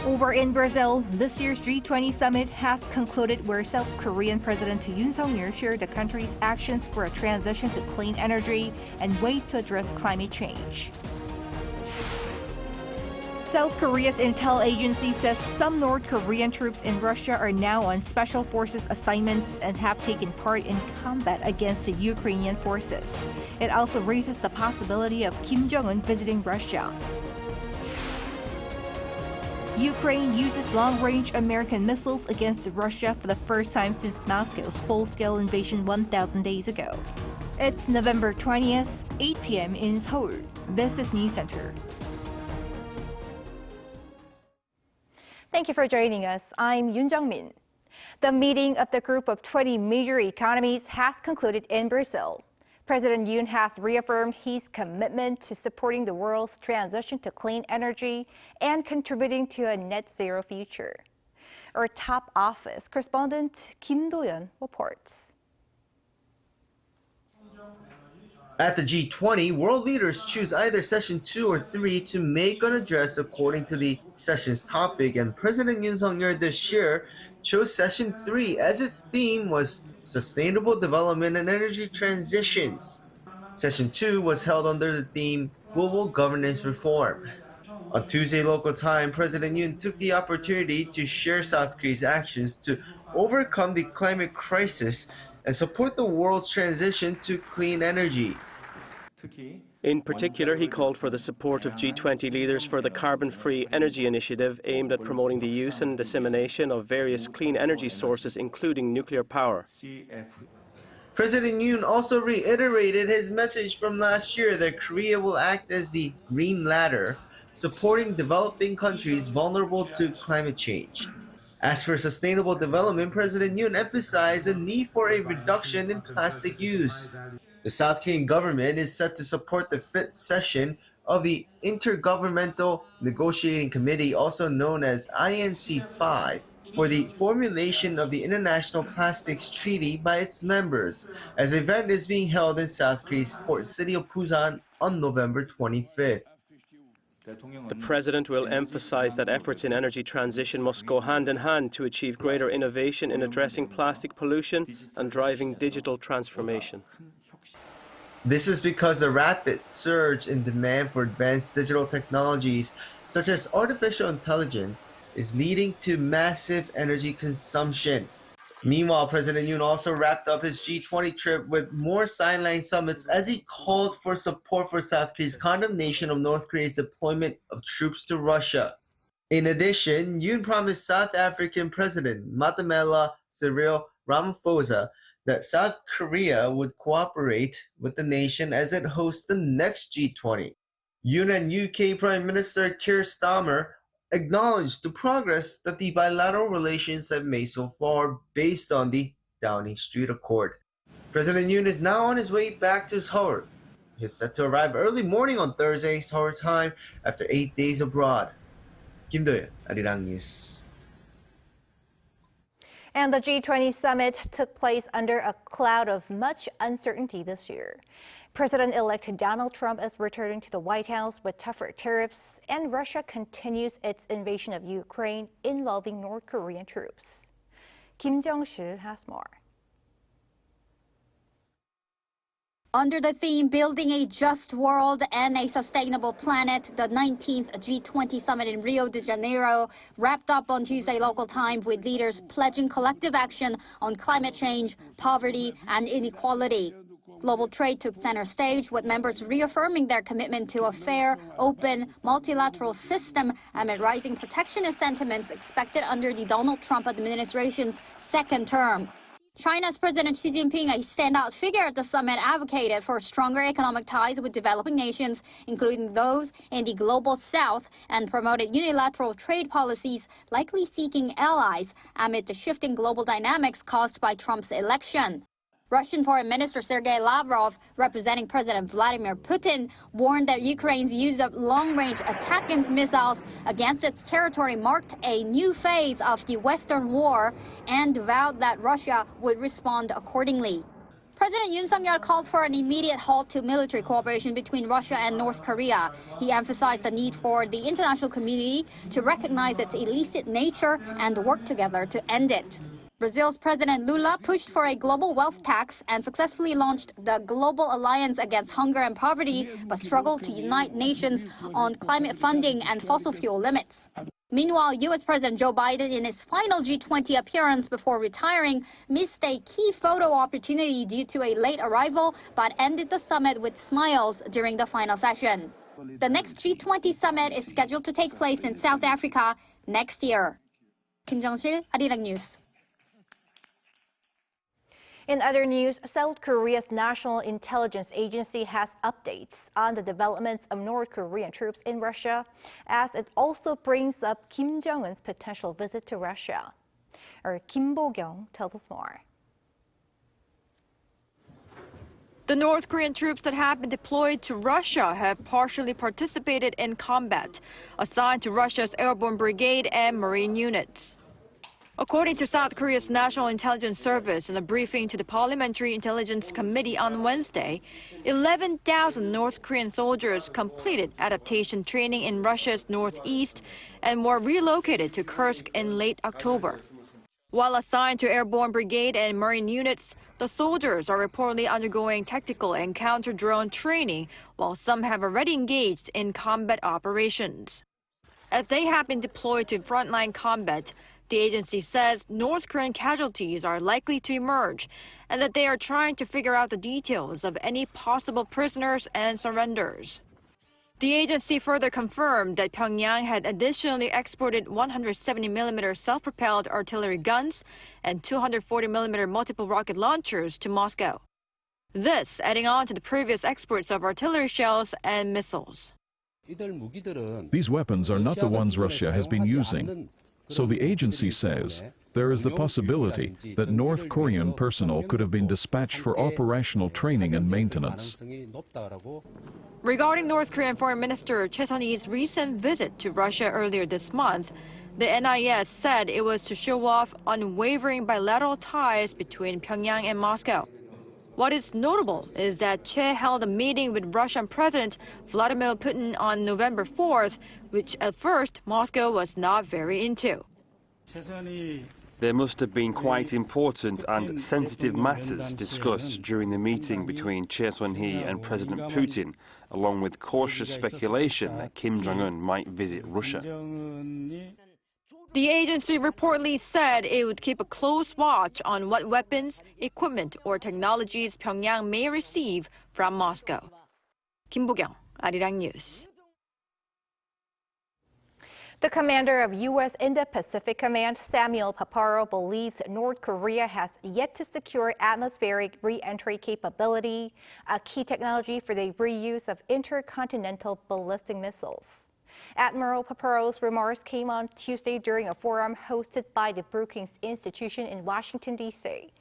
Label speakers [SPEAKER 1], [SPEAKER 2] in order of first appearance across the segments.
[SPEAKER 1] Over in Brazil, this year's G20 summit has concluded where South Korean President Yoon shared the country's actions for a transition to clean energy and ways to address climate change. South Korea's intel agency says some North Korean troops in Russia are now on special forces assignments and have taken part in combat against the Ukrainian forces. It also raises the possibility of Kim Jong-un visiting Russia. Ukraine uses long-range American missiles against Russia for the first time since Moscow's full-scale invasion 1,000 days ago. It's November 20th, 8 p.m. in Seoul. This is Newscenter. Thank you for joining us. I'm Yoon Min. The meeting of the group of 20 major economies has concluded in Brazil. President Yoon has reaffirmed his commitment to supporting the world's transition to clean energy and contributing to a net zero future. Our top office correspondent Kim Do-yeon reports.
[SPEAKER 2] At the G20, world leaders choose either session 2 or 3 to make an address according to the session's topic, and President Yoon this year chose session 3 as its theme was Sustainable Development and Energy Transitions. Session 2 was held under the theme Global Governance Reform. On Tuesday local time, President Yoon took the opportunity to share South Korea's actions to overcome the climate crisis and support the world's transition to clean energy.
[SPEAKER 3] In particular, he called for the support of G20 leaders for the carbon-free energy initiative aimed at promoting the use and dissemination of various clean energy sources, including nuclear power.
[SPEAKER 2] President Yoon also reiterated his message from last year that Korea will act as the green ladder, supporting developing countries vulnerable to climate change. As for sustainable development, President Yoon emphasized the need for a reduction in plastic use. The South Korean government is set to support the 5th session of the Intergovernmental Negotiating Committee, also known as INC5, for the formulation of the International Plastics Treaty by its members, as the event is being held in South Korea's port city of Busan on November 25th.
[SPEAKER 3] The President will emphasize that efforts in energy transition must go hand in hand to achieve greater innovation in addressing plastic pollution and driving digital transformation.
[SPEAKER 2] This is because the rapid surge in demand for advanced digital technologies, such as artificial intelligence, is leading to massive energy consumption. Meanwhile, President Yoon also wrapped up his G20 trip with more sideline summits as he called for support for South Korea's condemnation of North Korea's deployment of troops to Russia. In addition, Yoon promised South African President Matamela Cyril Ramaphosa that South Korea would cooperate with the nation as it hosts the next G20. Yoon and UK Prime Minister Keir Starmer acknowledged the progress that the bilateral relations have made so far based on the Downing Street Accord. President Yoon is now on his way back to Seoul. He is set to arrive early morning on Thursday, Seoul time, after 8 days abroad. Kim Do-yeon, Arirang News.
[SPEAKER 1] And the G20 summit took place under a cloud of much uncertainty this year. President-elect Donald Trump is returning to the White House with tougher tariffs, and Russia continues its invasion of Ukraine involving North Korean troops. Kim Jong-sil has more.
[SPEAKER 4] Under the theme Building a Just World and a Sustainable Planet, the 19th G20 summit in Rio de Janeiro wrapped up on Tuesday local time with leaders pledging collective action on climate change, poverty, and inequality. Global trade took center stage, with members reaffirming their commitment to a fair, open, multilateral system amid rising protectionist sentiments expected under the Donald Trump administration's second term. China's President Xi Jinping, a standout figure at the summit, advocated for stronger economic ties with developing nations, including those in the global south, and promoted unilateral trade policies, likely seeking allies amid the shifting global dynamics caused by Trump's election. Russian Foreign Minister Sergei Lavrov, representing President Vladimir Putin, warned that Ukraine's use of long-range ATACMS missiles against its territory marked a new phase of the Western war and vowed that Russia would respond accordingly. President Yoon Suk-yeol called for an immediate halt to military cooperation between Russia and North Korea. He emphasized the need for the international community to recognize its illicit nature and work together to end it. Brazil's President Lula pushed for a global wealth tax and successfully launched the Global Alliance Against Hunger and Poverty, but struggled to unite nations on climate funding and fossil fuel limits. Meanwhile, U.S. President Joe Biden, in his final G20 appearance before retiring, missed a key photo opportunity due to a late arrival, but ended the summit with smiles during the final session. The next G20 summit is scheduled to take place in South Africa next year. Kim Jung-sil, Arirang News.
[SPEAKER 1] In other news, South Korea's National Intelligence Agency has updates on the developments of North Korean troops in Russia, as it also brings up Kim Jong-un's potential visit to Russia. Our Kim Bo-kyung tells us more.
[SPEAKER 5] The North Korean troops that have been deployed to Russia have partially participated in combat, assigned to Russia's airborne brigade and marine units. According to South Korea's National Intelligence Service in a briefing to the Parliamentary Intelligence Committee on Wednesday, 11,000 North Korean soldiers completed adaptation training in Russia's northeast and were relocated to Kursk in late October. While assigned to airborne brigade and marine units, the soldiers are reportedly undergoing tactical and counter-drone training, while some have already engaged in combat operations. As they have been deployed to frontline combat, the agency says North Korean casualties are likely to emerge and that they are trying to figure out the details of any possible prisoners and surrenders. The agency further confirmed that Pyongyang had additionally exported 170mm self-propelled artillery guns and 240mm multiple rocket launchers to Moscow. This adding on to the previous exports of artillery shells and missiles.
[SPEAKER 6] These weapons are not the ones Russia has been using. So the agency says there is the possibility that North Korean personnel could have been dispatched for operational training and maintenance.
[SPEAKER 5] Regarding North Korean Foreign Minister Choi Sun-hee's recent visit to Russia earlier this month, the NIS said it was to show off unwavering bilateral ties between Pyongyang and Moscow. What is notable is that Che held a meeting with Russian President Vladimir Putin on November 4th, which at first Moscow was not very into.
[SPEAKER 7] There must have been quite important and sensitive matters discussed during the meeting between Choi Sun-hee and President Putin, along with cautious speculation that Kim Jong-un might visit Russia.
[SPEAKER 5] The agency reportedly said it would keep a close watch on what weapons, equipment, or technologies Pyongyang may receive from Moscow. Kim Bo-kyung, Arirang News.
[SPEAKER 1] The commander of U.S. Indo-Pacific Command, Samuel Paparo, believes North Korea has yet to secure atmospheric re-entry capability, a key technology for the reuse of intercontinental ballistic missiles. Admiral Paparo's remarks came on Tuesday during a forum hosted by the Brookings Institution in Washington, D.C.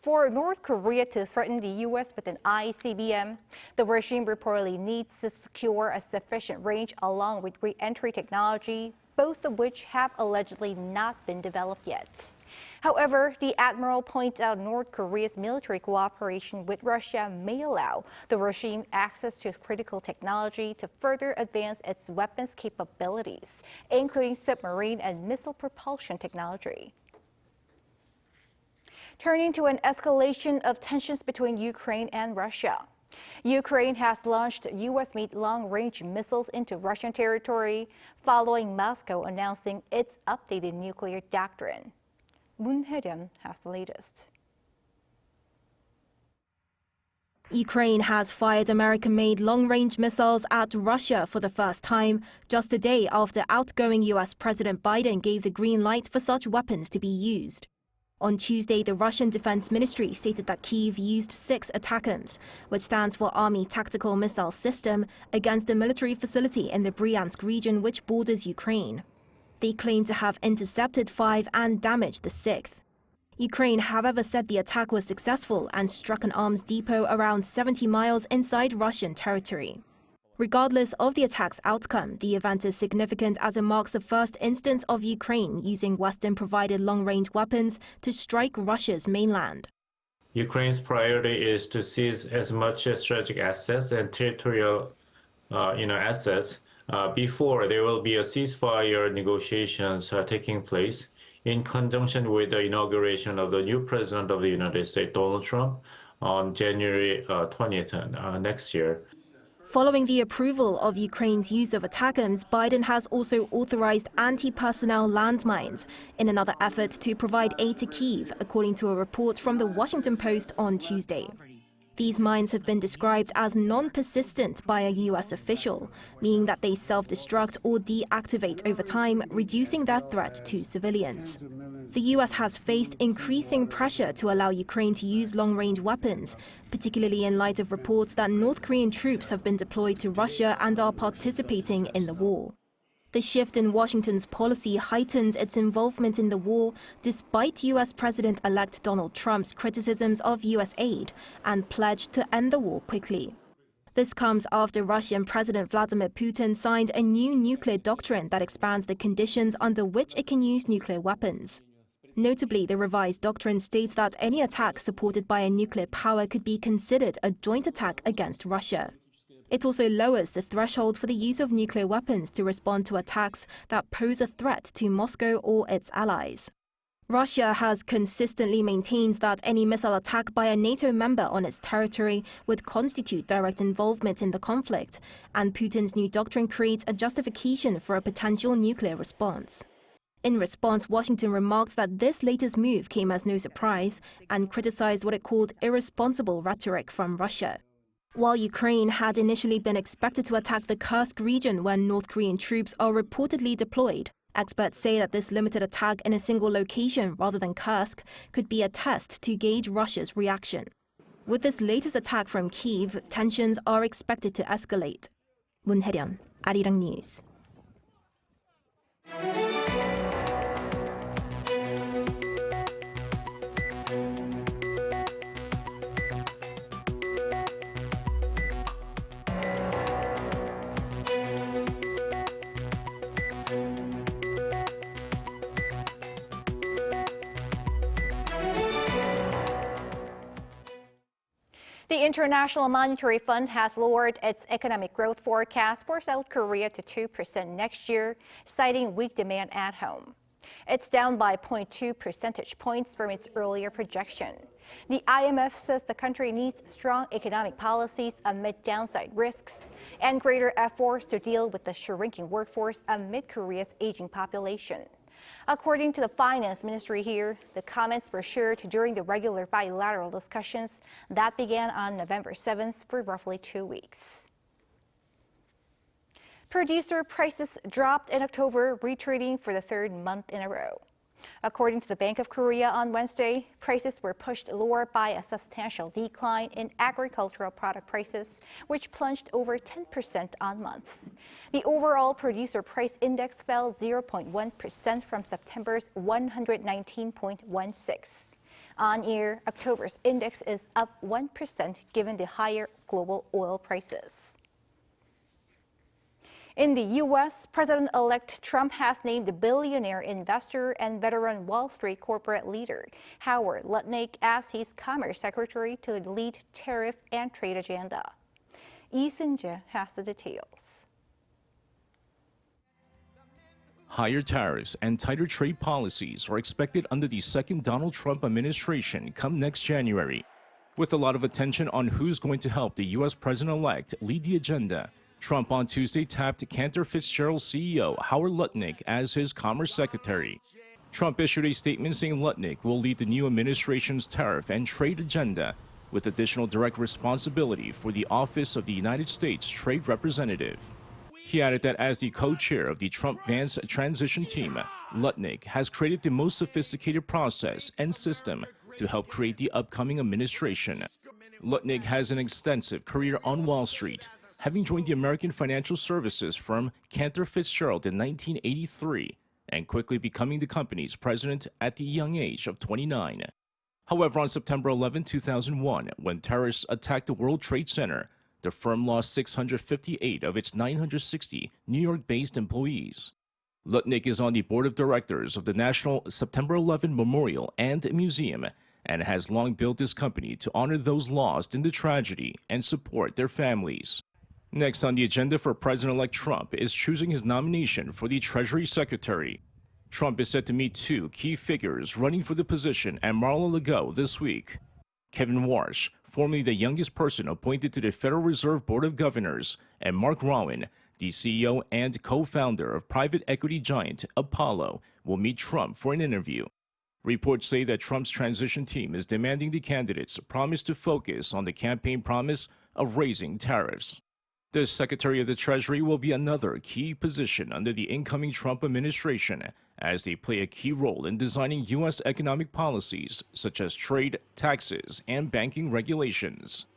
[SPEAKER 1] For North Korea to threaten the U.S. with an ICBM, the regime reportedly needs to secure a sufficient range along with re-entry technology, both of which have allegedly not been developed yet. However, the admiral points out North Korea's military cooperation with Russia may allow the regime access to critical technology to further advance its weapons capabilities, including submarine and missile propulsion technology. Turning to an escalation of tensions between Ukraine and Russia. Ukraine has launched U.S.-made long-range missiles into Russian territory following Moscow announcing its updated nuclear doctrine. Moon Hye-ryun has the latest.
[SPEAKER 8] Ukraine has fired American-made long-range missiles at Russia for the first time, just a day after outgoing U.S. President Biden gave the green light for such weapons to be used. On Tuesday, the Russian Defense Ministry stated that Kyiv used 6 ATACMS, which stands for Army Tactical Missile System, against a military facility in the Bryansk region which borders Ukraine. They claim to have intercepted 5 and damaged the 6th. Ukraine, however, said the attack was successful and struck an arms depot around 70 miles inside Russian territory. Regardless of the attack's outcome, the event is significant as it marks the first instance of Ukraine using Western-provided long-range weapons to strike Russia's mainland.
[SPEAKER 9] Ukraine's priority is to seize as much strategic assets and territorial assets before there will be a ceasefire negotiations taking place in conjunction with the inauguration of the new president of the United States, Donald Trump, on January 20th next year.
[SPEAKER 8] Following the approval of Ukraine's use of ATACMS, Biden has also authorized anti-personnel landmines in another effort to provide aid to Kyiv, according to a report from the Washington Post on Tuesday. These mines have been described as non-persistent by a U.S. official, meaning that they self-destruct or deactivate over time, reducing their threat to civilians. The U.S. has faced increasing pressure to allow Ukraine to use long-range weapons, particularly in light of reports that North Korean troops have been deployed to Russia and are participating in the war. The shift in Washington's policy heightens its involvement in the war, despite U.S. President-elect Donald Trump's criticisms of U.S. aid and pledge to end the war quickly. This comes after Russian President Vladimir Putin signed a new nuclear doctrine that expands the conditions under which it can use nuclear weapons. Notably, the revised doctrine states that any attack supported by a nuclear power could be considered a joint attack against Russia. It also lowers the threshold for the use of nuclear weapons to respond to attacks that pose a threat to Moscow or its allies. Russia has consistently maintained that any missile attack by a NATO member on its territory would constitute direct involvement in the conflict, and Putin's new doctrine creates a justification for a potential nuclear response. In response, Washington remarked that this latest move came as no surprise and criticized what it called irresponsible rhetoric from Russia. While Ukraine had initially been expected to attack the Kursk region where North Korean troops are reportedly deployed, experts say that this limited attack in a single location rather than Kursk could be a test to gauge Russia's reaction. With this latest attack from Kyiv, tensions are expected to escalate. 문혜련, Arirang News.
[SPEAKER 1] The International Monetary Fund has lowered its economic growth forecast for South Korea to 2% next year, citing weak demand at home. It's down by 0.2 percentage points from its earlier projection. The IMF says the country needs strong economic policies amid downside risks and greater efforts to deal with the shrinking workforce amid Korea's aging population. According to the finance ministry here, the comments were shared during the regular bilateral discussions that began on November 7th for roughly 2 weeks. Producer prices dropped in October, retreating for the third month in a row. According to the Bank of Korea on Wednesday, prices were pushed lower by a substantial decline in agricultural product prices, which plunged over 10% on months. The overall producer price index fell 0.1% from September's 119.16. On year, October's index is up 1% given the higher global oil prices. In the U.S., President-elect Trump has named the billionaire investor and veteran Wall Street corporate leader Howard Lutnick as his Commerce Secretary to lead tariff and trade agenda. Lee Seung-jae has the details.
[SPEAKER 10] Higher tariffs and tighter trade policies are expected under the second Donald Trump administration come next January. With a lot of attention on who's going to help the U.S. president-elect lead the agenda, Trump on Tuesday tapped Cantor Fitzgerald CEO Howard Lutnick as his Commerce Secretary. Trump issued a statement saying Lutnick will lead the new administration's tariff and trade agenda with additional direct responsibility for the Office of the United States Trade Representative. He added that as the co-chair of the Trump-Vance transition team, Lutnick has created the most sophisticated process and system to help create the upcoming administration. Lutnick has an extensive career on Wall Street, having joined the American financial services firm Cantor Fitzgerald in 1983 and quickly becoming the company's president at the young age of 29. However, on September 11, 2001, when terrorists attacked the World Trade Center, the firm lost 658 of its 960 New York-based employees. Lutnick is on the board of directors of the National September 11 Memorial and Museum and has long built his company to honor those lost in the tragedy and support their families. Next on the agenda for President-elect Trump is choosing his nomination for the Treasury Secretary. Trump is set to meet two key figures running for the position at Mar-a-Lago this week. Kevin Warsh, formerly the youngest person appointed to the Federal Reserve Board of Governors, and Mark Rowan, the CEO and co-founder of private equity giant Apollo, will meet Trump for an interview. Reports say that Trump's transition team is demanding the candidates promise to focus on the campaign promise of raising tariffs. The Secretary of the Treasury will be another key position under the incoming Trump administration, as they play a key role in designing U.S. economic policies such as trade, taxes, and banking regulations.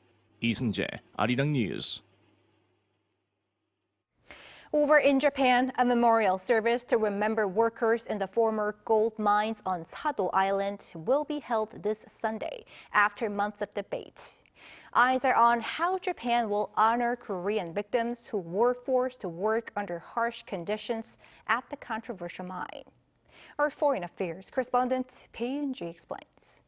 [SPEAKER 10] Lee Seung-jae, Arirang News.
[SPEAKER 1] Over in Japan, a memorial service to remember workers in the former gold mines on Sado Island will be held this Sunday after months of debate. Eyes are on how Japan will honor Korean victims who were forced to work under harsh conditions at the controversial mine. Our Foreign Affairs correspondent, Pei-Ji explains.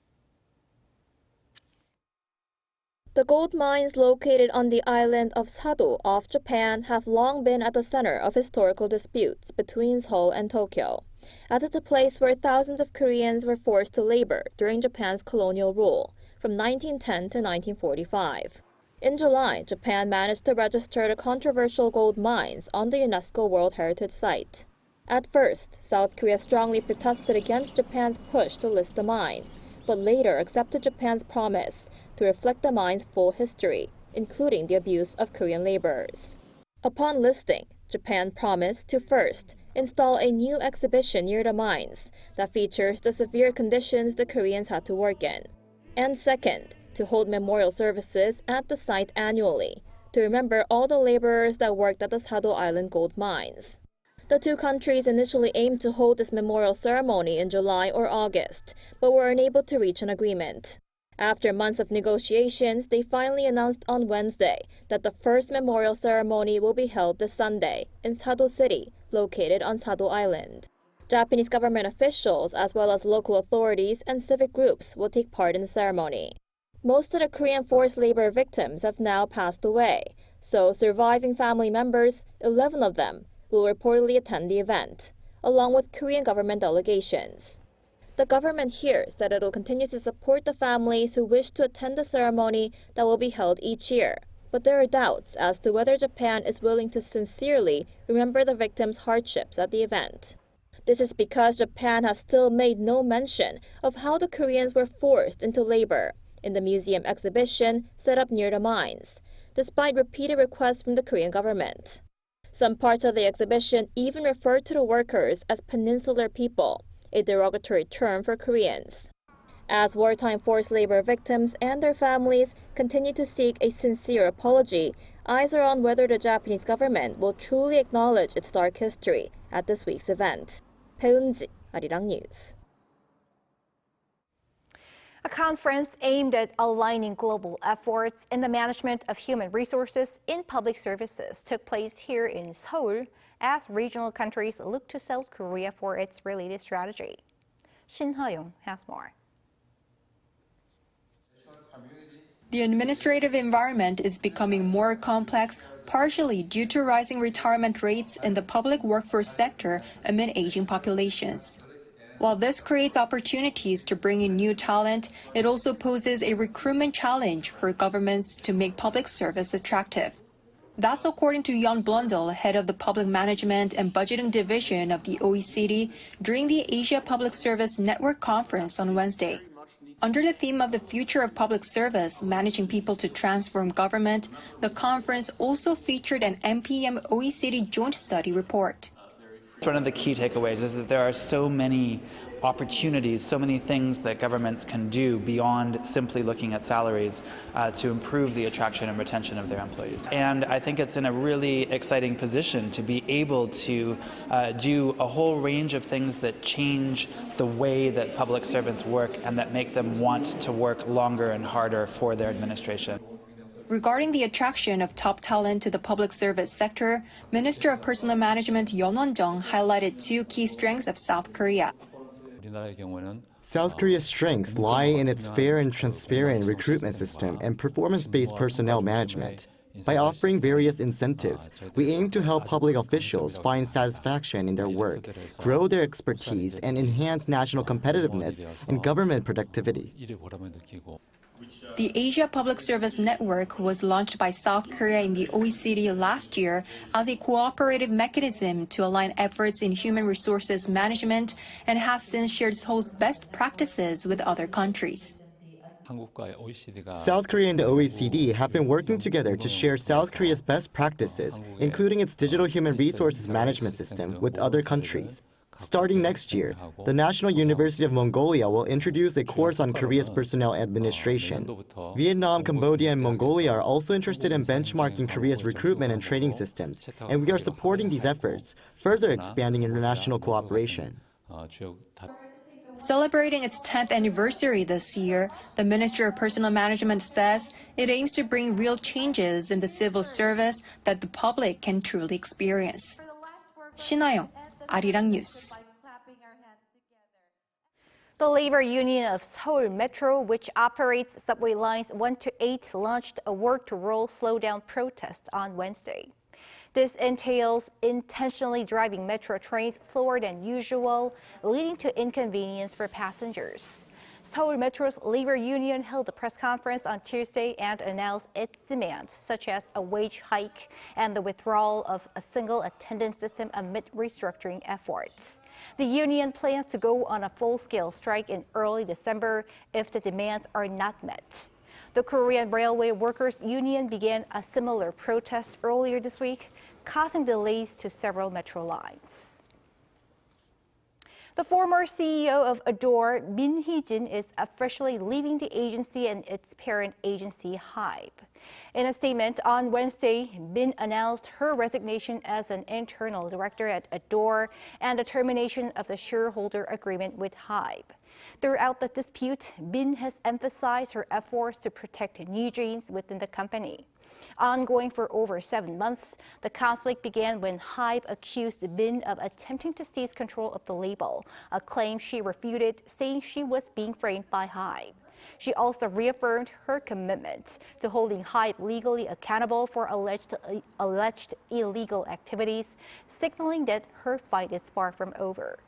[SPEAKER 11] The gold mines located on the island of Sado off Japan have long been at the center of historical disputes between Seoul and Tokyo, as it's a place where thousands of Koreans were forced to labor during Japan's colonial rule from 1910 to 1945. In July, Japan managed to register the controversial gold mines on the UNESCO World Heritage Site. At first, South Korea strongly protested against Japan's push to list the mine, but later accepted Japan's promise to reflect the mine's full history, including the abuse of Korean laborers. Upon listing, Japan promised to first install a new exhibition near the mines that features the severe conditions the Koreans had to work in, and second, to hold memorial services at the site annually to remember all the laborers that worked at the Sado Island gold mines. The two countries initially aimed to hold this memorial ceremony in July or August, but were unable to reach an agreement. After months of negotiations, they finally announced on Wednesday that the first memorial ceremony will be held this Sunday in Sado City, located on Sado Island. Japanese government officials, as well as local authorities and civic groups, will take part in the ceremony. Most of the Korean forced labor victims have now passed away, so surviving family members, 11 of them, will reportedly attend the event, along with Korean government delegations. The government here said it will continue to support the families who wish to attend the ceremony that will be held each year, but there are doubts as to whether Japan is willing to sincerely remember the victims' hardships at the event. This is because Japan has still made no mention of how the Koreans were forced into labor in the museum exhibition set up near the mines, despite repeated requests from the Korean government. Some parts of the exhibition even refer to the workers as peninsular people, a derogatory term for Koreans. As wartime forced labor victims and their families continue to seek a sincere apology, eyes are on whether the Japanese government will truly acknowledge its dark history at this week's event. Pei-Ji, Arirang News.
[SPEAKER 1] A conference aimed at aligning global efforts in the management of human resources in public services took place here in Seoul as regional countries look to South Korea for its related strategy. Shin Ha-young has more.
[SPEAKER 12] The administrative environment is becoming more complex, partially due to rising retirement rates in the public workforce sector amid aging populations. While this creates opportunities to bring in new talent, it also poses a recruitment challenge for governments to make public service attractive. That's according to Yoon Blundell, head of the Public Management and Budgeting Division of the OECD, during the Asia Public Service Network Conference on Wednesday. Under the theme of the future of public service, managing people to transform government, the conference also featured an MPM-OECD joint study report.
[SPEAKER 13] One of the key takeaways is that there are so many opportunities, so many things that governments can do beyond simply looking at salaries to improve the attraction and retention of their employees. And I think it's in a really exciting position to be able to do a whole range of things that change the way that public servants work and that make them want to work longer and harder for their administration.
[SPEAKER 12] Regarding the attraction of top talent to the public service sector, Minister of Personnel Management Yoon Won-jung highlighted two key strengths of South Korea.
[SPEAKER 14] South Korea's strengths lie in its fair and transparent recruitment system and performance-based personnel management. By offering various incentives, we aim to help public officials find satisfaction in their work, grow their expertise, and enhance national competitiveness and government productivity.
[SPEAKER 12] The Asia Public Service Network was launched by South Korea in the OECD last year as a cooperative mechanism to align efforts in human resources management and has since shared Seoul's best practices with other countries.
[SPEAKER 14] South Korea and the OECD have been working together to share South Korea's best practices, including its digital human resources management system, with other countries. Starting next year, the National University of Mongolia will introduce a course on Korea's personnel administration. Vietnam, Cambodia, and Mongolia are also interested in benchmarking Korea's recruitment and training systems, and we are supporting these efforts, further expanding international cooperation.
[SPEAKER 12] Celebrating its 10th anniversary this year, the Ministry of Personnel Management says it aims to bring real changes in the civil service that the public can truly experience. 신하영, Arirang News.
[SPEAKER 1] The labor union of Seoul Metro, which operates subway lines 1 to 8, launched a work-to-roll slowdown protest on Wednesday. This entails intentionally driving metro trains slower than usual, leading to inconvenience for passengers. Seoul Metro's labor union held a press conference on Tuesday and announced its demands, such as a wage hike and the withdrawal of a single attendance system amid restructuring efforts. The union plans to go on a full-scale strike in early December if the demands are not met. The Korean Railway Workers Union began a similar protest earlier this week, causing delays to several metro lines. The former CEO of Adore, Min Hee-jin, is officially leaving the agency and its parent agency, HYBE. In a statement on Wednesday, Min announced her resignation as an internal director at Adore and the termination of the shareholder agreement with HYBE. Throughout the dispute, Min has emphasized her efforts to protect new genes within the company. Ongoing for over 7 months, the conflict began when HYBE accused Min of attempting to seize control of the label, a claim she refuted, saying she was being framed by HYBE. She also reaffirmed her commitment to holding HYBE legally accountable for alleged illegal activities, signaling that her fight is far from over.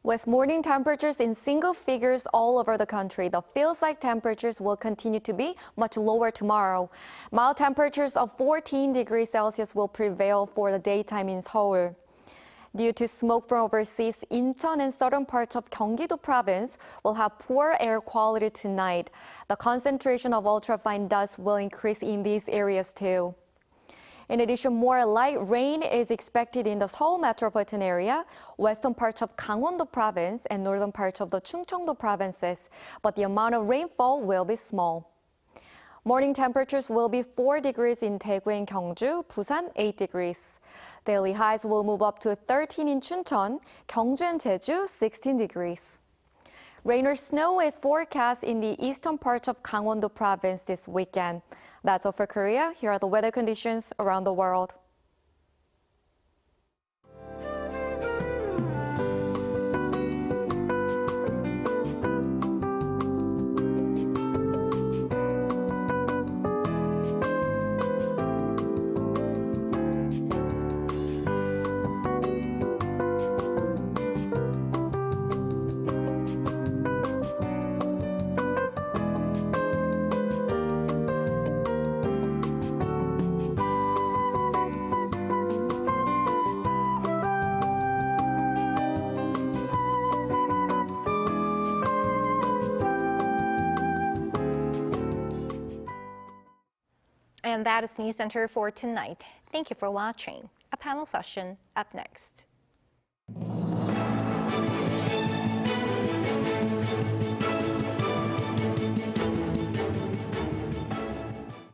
[SPEAKER 15] With morning temperatures in single figures all over the country, the feels-like temperatures will continue to be much lower tomorrow. Mild temperatures of 14 degrees Celsius will prevail for the daytime in Seoul. Due to smoke from overseas, Incheon and southern parts of Gyeonggi-do province will have poor air quality tonight. The concentration of ultrafine dust will increase in these areas too. In addition, more light rain is expected in the Seoul metropolitan area, western parts of Gangwon-do province, and northern parts of the Chungcheong-do provinces, but the amount of rainfall will be small. Morning temperatures will be 4 degrees in Daegu and Gyeongju, Busan 8 degrees. Daily highs will move up to 13 in Chuncheon, Gyeongju and Jeju 16 degrees. Rain or snow is forecast in the eastern parts of Gangwon-do province this weekend. That's all for Korea. Here are the weather conditions around the world.
[SPEAKER 1] And that is Newscenter for tonight. Thank you for watching. A panel session up next.